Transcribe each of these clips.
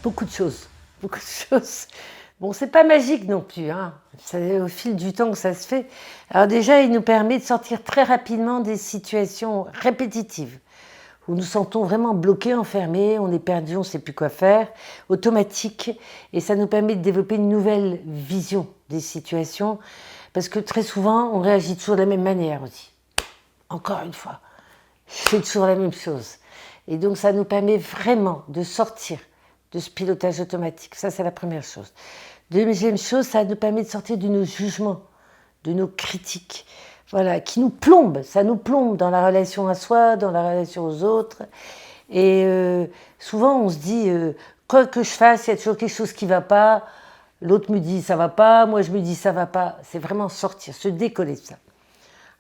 Beaucoup de choses, beaucoup de choses. Bon, c'est pas magique non plus, hein. C'est au fil du temps que ça se fait. Alors déjà, il nous permet de sortir très rapidement des situations répétitives, où nous sentons vraiment bloqués, enfermés, on est perdu, on ne sait plus quoi faire, automatique, et ça nous permet de développer une nouvelle vision des situations, parce que très souvent, on réagit toujours de la même manière aussi. Encore une fois, c'est toujours la même chose. Et donc, ça nous permet vraiment de sortir de ce pilotage automatique. Ça, c'est la première chose. Deuxième chose, ça nous permet de sortir de nos jugements, de nos critiques, voilà, qui nous plombent. Ça nous plombe dans la relation à soi, dans la relation aux autres. Et souvent, on se dit, quoi que je fasse, il y a toujours quelque chose qui ne va pas. L'autre me dit, ça ne va pas. Moi, je me dis, ça ne va pas. C'est vraiment sortir, se décoller de ça.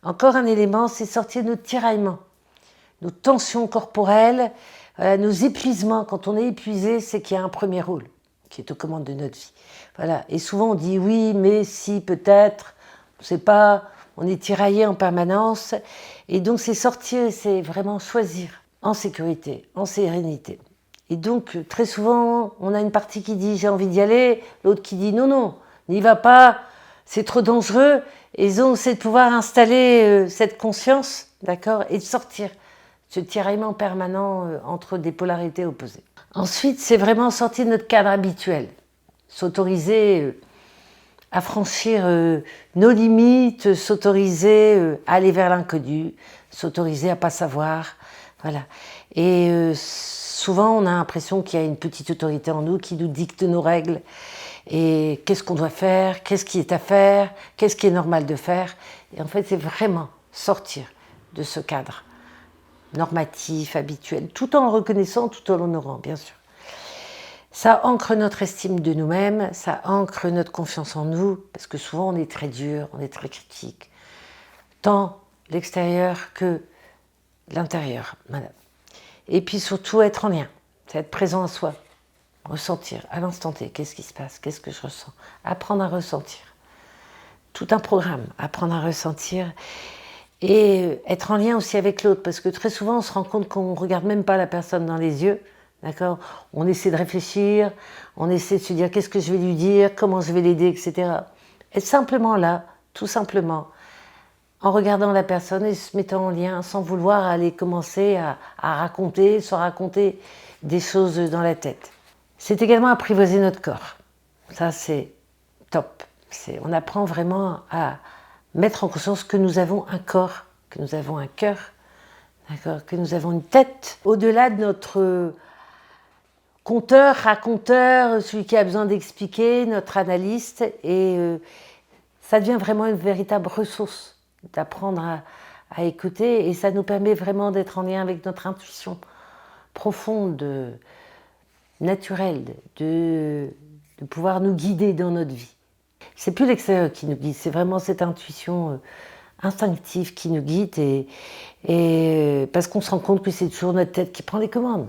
Encore un élément, c'est sortir de nos tiraillements, nos tensions corporelles, nos épuisements. Quand on est épuisé, c'est qu'il y a un premier rôle qui est aux commandes de notre vie. Voilà. Et souvent on dit oui, mais si, peut-être, on ne sait pas, on est tiraillé en permanence. Et donc c'est sortir, c'est vraiment choisir en sécurité, en sérénité. Et donc très souvent, on a une partie qui dit j'ai envie d'y aller, l'autre qui dit non, non, n'y va pas, c'est trop dangereux. Et donc c'est de pouvoir installer cette conscience, d'accord, et de sortir ce tiraillement permanent entre des polarités opposées. Ensuite, c'est vraiment sortir de notre cadre habituel, s'autoriser à franchir nos limites, s'autoriser à aller vers l'inconnu, s'autoriser à ne pas savoir. Voilà. Et souvent, on a l'impression qu'il y a une petite autorité en nous qui nous dicte nos règles. Et qu'est-ce qu'on doit faire, qu'est-ce qui est à faire, qu'est-ce qui est normal de faire. Et en fait, c'est vraiment sortir de ce cadre normatif, habituel, tout en reconnaissant, tout en l'honorant, bien sûr. Ça ancre notre estime de nous-mêmes, ça ancre notre confiance en nous, parce que souvent on est très dur, on est très critique, tant l'extérieur que l'intérieur. Voilà. Et puis surtout être en lien, c'est être présent à soi, ressentir à l'instant T, qu'est-ce qui se passe, qu'est-ce que je ressens, apprendre à ressentir. Tout un programme, apprendre à ressentir. Et être en lien aussi avec l'autre, parce que très souvent on se rend compte qu'on ne regarde même pas la personne dans les yeux, d'accord ? On essaie de réfléchir, on essaie de se dire qu'est-ce que je vais lui dire, comment je vais l'aider, etc. Être simplement là, tout simplement, en regardant la personne et se mettant en lien, sans vouloir aller commencer à raconter, se raconter des choses dans la tête. C'est également apprivoiser notre corps. Ça c'est top. On apprend vraiment à mettre en conscience que nous avons un corps, que nous avons un cœur, d'accord, que nous avons une tête. Au-delà de notre conteur, raconteur, celui qui a besoin d'expliquer, notre analyste, et ça devient vraiment une véritable ressource d'apprendre à écouter, et ça nous permet vraiment d'être en lien avec notre intuition profonde, naturelle, de pouvoir nous guider dans notre vie. C'est plus l'extérieur qui nous guide, c'est vraiment cette intuition instinctive qui nous guide et parce qu'on se rend compte que c'est toujours notre tête qui prend les commandes.